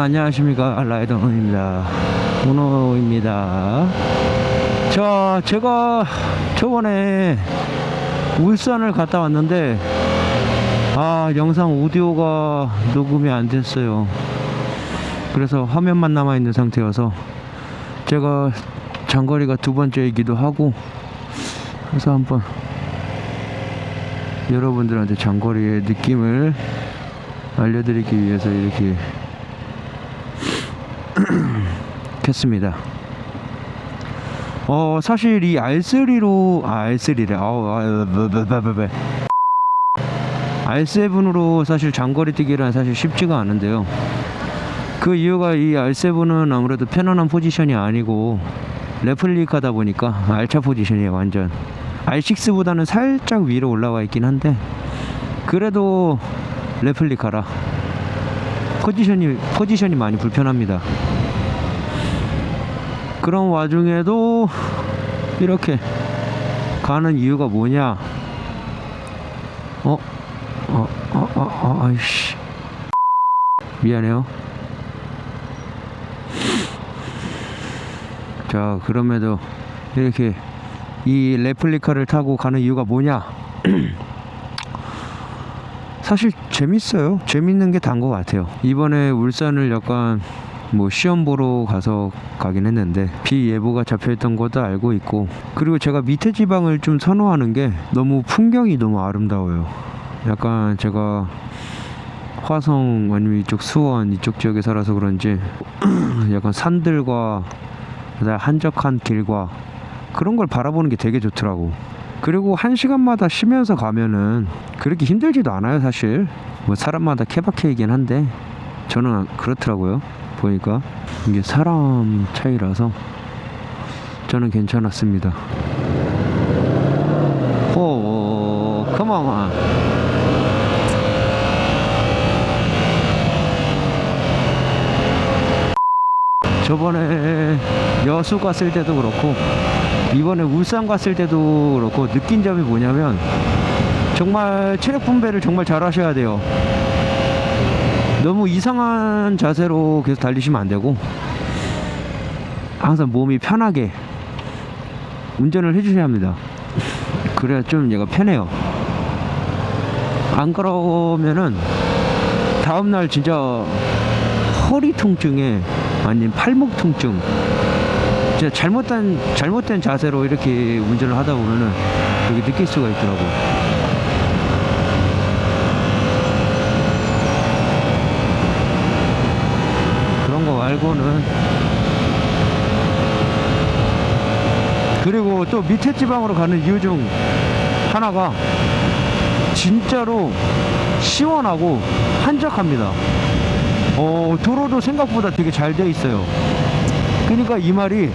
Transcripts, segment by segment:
안녕하십니까. 라이더입니다. 문호입니다. 자, 제가 저번에 울산을 갔다 왔는데 영상 오디오가 녹음이 안 됐어요. 그래서 화면만 남아 있는 상태여서 제가 장거리가 두 번째이기도 하고, 그래서 한번 여러분들한테 장거리의 느낌을 알려드리기 위해서 이렇게 켰습니다. 사실 이 R3로 R7으로 사실 장거리 뛰기란 사실 쉽지가 않은데요. 그 이유가 이 R7은 아무래도 편안한 포지션이 아니고 레플리카다 보니까 알차 포지션이에요. 완전 R6보다는 살짝 위로 올라와 있긴 한데, 그래도 레플리카라 포지션이 많이 불편합니다. 그런 와중에도 이렇게 가는 이유가 뭐냐? 아이씨, 미안해요. 자, 그럼에도 이렇게 이 레플리카를 타고 가는 이유가 뭐냐? 사실 재밌어요. 재밌는 게 다인 것 같아요. 이번에 울산을 약간 시험 보러 가긴 했는데 비 예보가 잡혀있던 것도 알고 있고, 그리고 제가 밑에 지방을 좀 선호하는 게 너무 풍경이 너무 아름다워요. 약간 제가 화성 아니면 이쪽 수원 이쪽 지역에 살아서 그런지 약간 산들과 한적한 길과 그런 걸 바라보는 게 되게 좋더라고. 그리고 1시간마다 쉬면서 가면은 그렇게 힘들지도 않아요. 사실 사람마다 케바케이긴 한데 저는 그렇더라고요. 보니까 이게 사람 차이라서 저는 괜찮았습니다. 컴온. 저번에 여수 갔을 때도 그렇고 이번에 울산 갔을 때도 그렇고 느낀 점이 뭐냐면, 정말 체력 분배를 정말 잘 하셔야 돼요. 너무 이상한 자세로 계속 달리시면 안 되고, 항상 몸이 편하게 운전을 해주셔야 합니다. 그래야 좀 얘가 편해요. 안 그러면은 다음날 진짜 허리 통증에 아니면 팔목 통증, 진짜 잘못된 자세로 이렇게 운전을 하다 보면은 여기 느낄 수가 있더라고. 그런 거 말고는. 그리고 또 밑에 지방으로 가는 이유 중 하나가 진짜로 시원하고 한적합니다. 도로도 생각보다 되게 잘 돼 있어요. 그러니까 이 말이,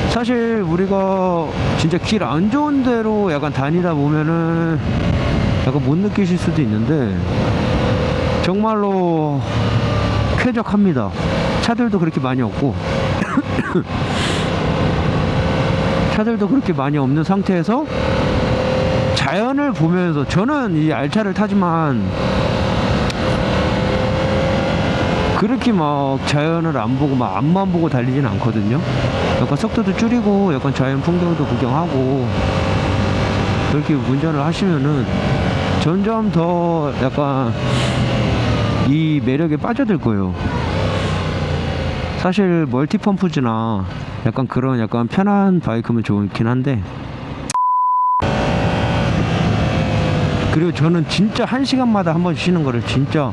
사실 우리가 진짜 길 안 좋은 데로 약간 다니다 보면은 약간 못 느끼실 수도 있는데 정말로 쾌적합니다. 차들도 그렇게 많이 없고 차들도 그렇게 많이 없는 상태에서 자연을 보면서, 저는 이 알차를 타지만 그렇게 막 자연을 안 보고 막 앞만 보고 달리진 않거든요. 약간 속도도 줄이고 약간 자연 풍경도 구경하고 그렇게 운전을 하시면은 점점 더 약간 이 매력에 빠져들 거예요. 사실 멀티펌프즈나 약간 그런 약간 편한 바이크면 좋긴 한데, 그리고 저는 진짜 1시간마다 한 번 쉬는 거를 진짜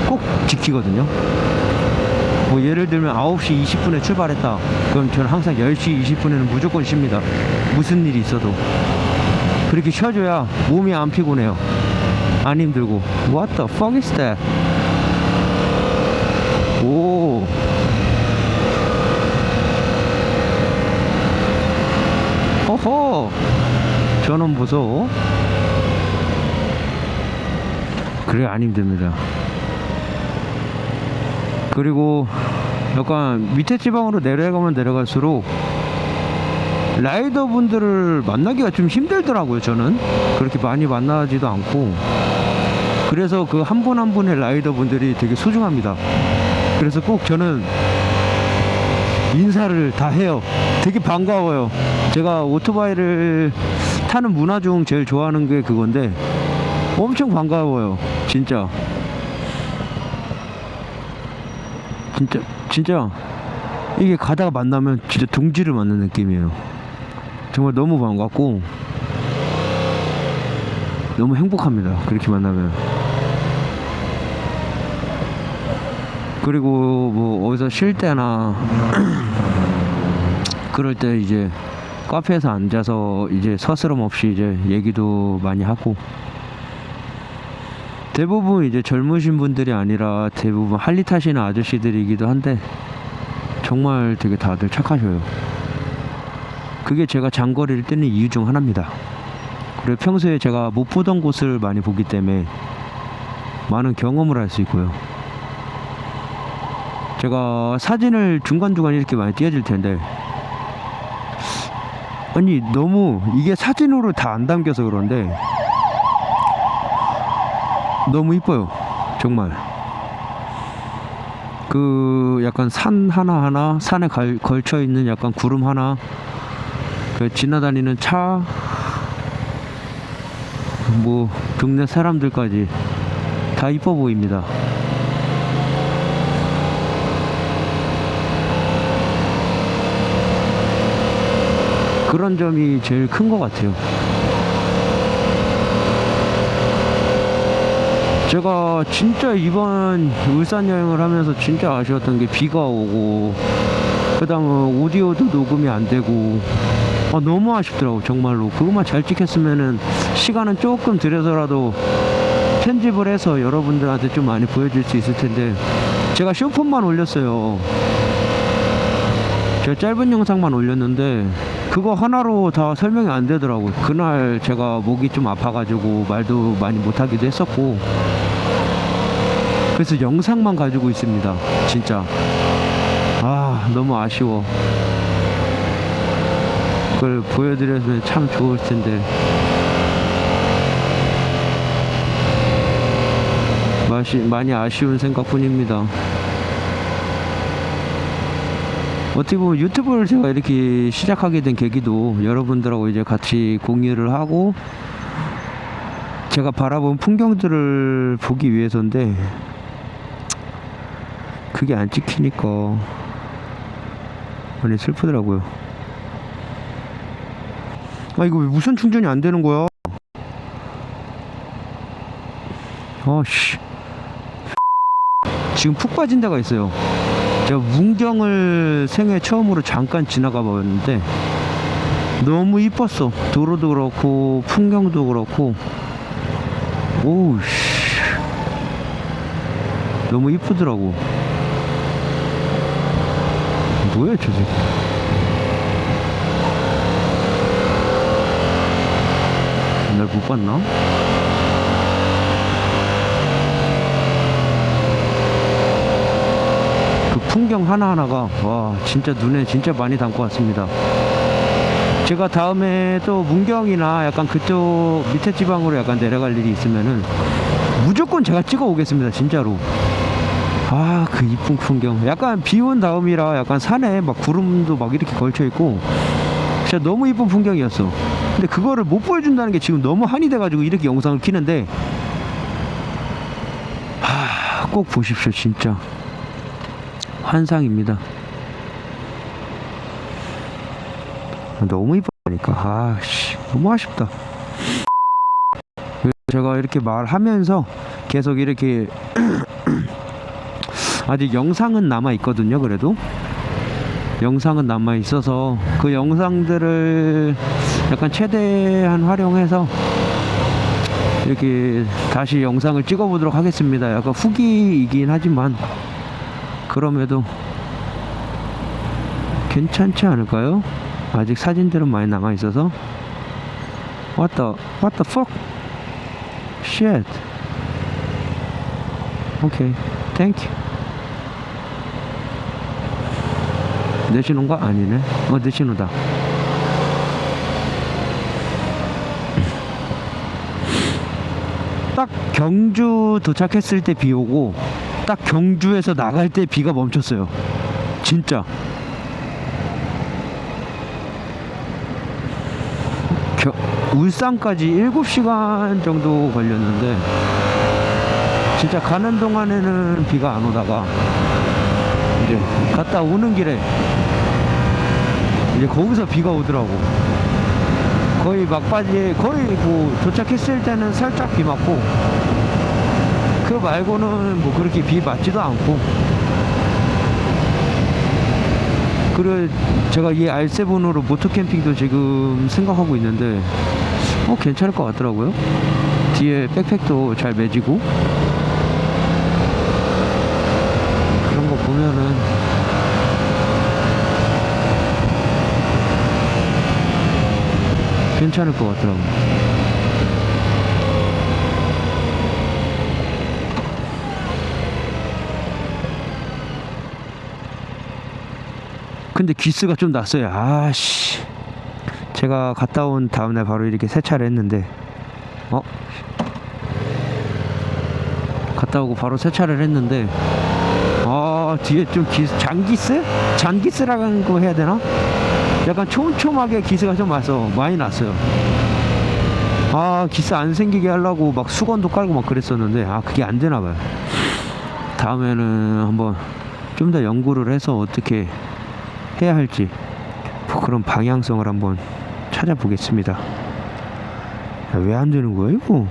꼭 지키거든요. 예를 들면 9시 20분에 출발했다. 그럼 저는 항상 10시 20분에는 무조건 쉽니다. 무슨 일이 있어도. 그렇게 쉬어줘야 몸이 안 피곤해요. 안 힘들고. What the fuck is that? 오. 호호. 저는 무서워. 그래, 안 힘듭니다. 그리고 약간 밑에 지방으로 내려가면 내려갈수록 라이더 분들을 만나기가 좀 힘들더라고요. 저는 그렇게 많이 만나지도 않고, 그래서 그 한 분 한 분의 라이더 분들이 되게 소중합니다. 그래서 꼭 저는 인사를 다 해요. 되게 반가워요. 제가 오토바이를 타는 문화 중 제일 좋아하는 게 그건데 엄청 반가워요. 진짜 진짜 이게 가다가 만나면 진짜 둥지를 맞는 느낌이에요. 정말 너무 반갑고 너무 행복합니다. 그렇게 만나면. 그리고 뭐 어디서 쉴 때나 그럴 때 이제 카페에서 앉아서 이제 서스럼 없이 이제 얘기도 많이 하고, 대부분 이제 젊으신 분들이 아니라 대부분 할리 타시는 아저씨들이기도 한데 정말 되게 다들 착하셔요. 그게 제가 장거리를 뛰는 이유 중 하나입니다. 그리고 평소에 제가 못 보던 곳을 많이 보기 때문에 많은 경험을 할 수 있고요. 제가 사진을 중간중간 이렇게 많이 띄워줄 텐데, 아니 너무 이게 사진으로 다 안 담겨서 그런데 너무 이뻐요. 정말 그 약간 산 하나하나, 산에 걸쳐 있는 약간 구름 하나, 그 지나다니는 차, 뭐 동네 사람들까지 다 이뻐 보입니다. 그런 점이 제일 큰 것 같아요. 제가 진짜 이번 울산 여행을 하면서 진짜 아쉬웠던 게 비가 오고, 그 다음에 오디오도 녹음이 안 되고, 너무 아쉽더라고. 정말로 그것만 잘 찍혔으면은 시간은 조금 들여서라도 편집을 해서 여러분들한테 좀 많이 보여줄 수 있을 텐데, 제가 쇼폰만 올렸어요. 제가 짧은 영상만 올렸는데 그거 하나로 다 설명이 안 되더라고요. 그날 제가 목이 좀 아파가지고 말도 많이 못하기도 했었고, 그래서 영상만 가지고 있습니다. 진짜 너무 아쉬워. 그걸 보여드렸으면 참 좋을 텐데 많이 아쉬운 생각뿐입니다. 어떻게 보면 유튜브를 제가 이렇게 시작하게 된 계기도 여러분들하고 이제 같이 공유를 하고 제가 바라본 풍경들을 보기 위해서인데, 그게 안 찍히니까 많이 슬프더라고요. 이거 왜 무선 충전이 안 되는 거야? 씨. 지금 푹 빠진 데가 있어요. 제가 문경을 생애 처음으로 잠깐 지나가 봤는데 너무 이뻤어. 도로도 그렇고 풍경도 그렇고, 오우 씨, 너무 이쁘더라고. 뭐야 저 새끼. 날 못 봤나? 풍경 하나하나가 와 진짜 눈에 진짜 많이 담고 왔습니다. 제가 다음에 또 문경이나 약간 그쪽 밑에 지방으로 약간 내려갈 일이 있으면은 무조건 제가 찍어 오겠습니다. 진짜로. 그 이쁜 풍경, 약간 비 온 다음이라 약간 산에 막 구름도 막 이렇게 걸쳐 있고 진짜 너무 이쁜 풍경이었어. 근데 그거를 못 보여준다는 게 지금 너무 한이 돼가지고 이렇게 영상을 키는데, 꼭 보십시오. 진짜 환상입니다. 너무 이쁘니까 너무 아쉽다. 제가 이렇게 말하면서 계속 이렇게 아직 영상은 남아 있거든요. 그래도 영상은 남아 있어서 그 영상들을 약간 최대한 활용해서 이렇게 다시 영상을 찍어 보도록 하겠습니다. 약간 후기이긴 하지만 그럼에도 괜찮지 않을까요? 아직 사진들은 많이 남아 있어서. What the fuck? Shit. Okay, thank you. 내 신호인가? 아니네. 내 신호다. 딱 경주 도착했을 때 비 오고 딱 경주에서 나갈 때 비가 멈췄어요. 진짜. 울산까지 7시간 정도 걸렸는데 진짜 가는 동안에는 비가 안 오다가 이제 갔다 오는 길에 이제 거기서 비가 오더라고. 거의 막바지에 거의 뭐 도착했을 때는 살짝 비 맞고 그 말고는 뭐 그렇게 비 맞지도 않고. 그리고 제가 이 R7으로 모토 캠핑도 지금 생각하고 있는데 괜찮을 것 같더라고요. 뒤에 백팩도 잘 매지고 그런 거 보면은 괜찮을 것 같더라고요. 근데 기스가 좀 났어요. 아씨, 제가 갔다 온 다음날 바로 이렇게 세차를 했는데 갔다 오고 바로 세차를 했는데 뒤에 좀 잔기스? 잔기스라고 해야 되나? 약간 촘촘하게 기스가 좀 많이 났어요. 기스 안 생기게 하려고 막 수건도 깔고 막 그랬었는데 그게 안 되나 봐요. 다음에는 한번 좀 더 연구를 해서 어떻게 해야 할지 뭐 그런 방향성을 한번 찾아보겠습니다. 왜 안 되는 거예요 이거?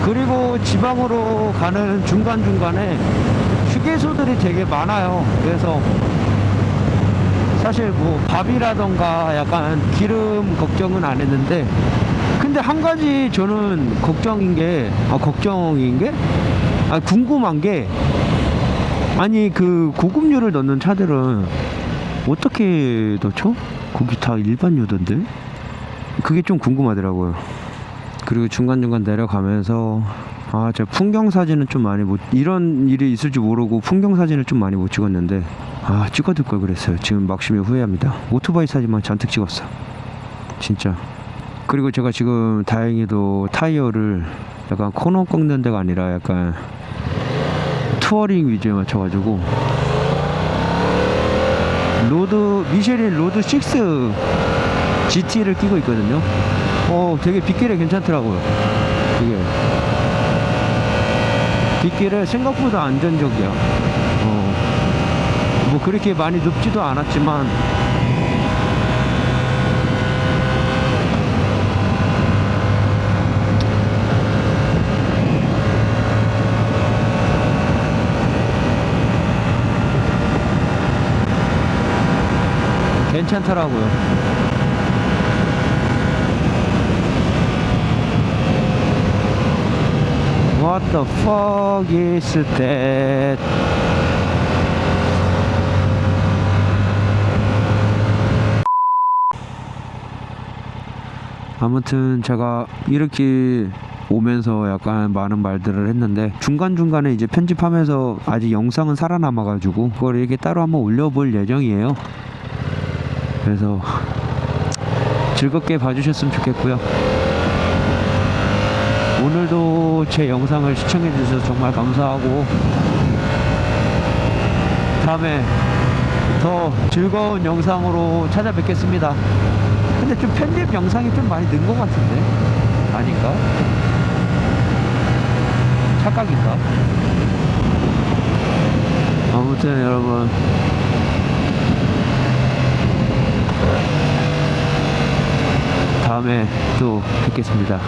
그리고 지방으로 가는 중간중간에 휴게소들이 되게 많아요. 그래서 사실 뭐 밥이라던가 약간 기름 걱정은 안 했는데 근데 한 가지 저는 궁금한 게 아니 그 고급유를 넣는 차들은 어떻게 넣죠? 거기 다 일반유던데? 그게 좀 궁금하더라고요. 그리고 중간중간 내려가면서 제가 풍경사진은 좀 많이 이런 일이 있을 줄 모르고 풍경사진을 좀 많이 못 찍었는데 찍어둘 걸 그랬어요. 지금 막심히 후회합니다. 오토바이 사진만 잔뜩 찍었어 진짜. 그리고 제가 지금 다행히도 타이어를 약간 코너 꺾는 데가 아니라 약간 투어링 위주에 맞춰가지고 미쉐린 로드 6 GT를 끼고 있거든요. 되게 빗길에 괜찮더라고요. 이게 빗길에 생각보다 안전적이야. 뭐 그렇게 많이 눕지도 않았지만 괜찮더라고요. What the fuck is that? 아무튼 제가 이렇게 오면서 약간 많은 말들을 했는데 중간중간에 이제 편집하면서 아직 영상은 살아남아가지고 그걸 이렇게 따로 한번 올려볼 예정이에요. 그래서 즐겁게 봐주셨으면 좋겠고요. 오늘도 제 영상을 시청해주셔서 정말 감사하고 다음에 더 즐거운 영상으로 찾아뵙겠습니다. 근데 좀 편집 영상이 좀 많이 는 것 같은데 아닌가? 착각인가? 아무튼 여러분 다음에 또 뵙겠습니다.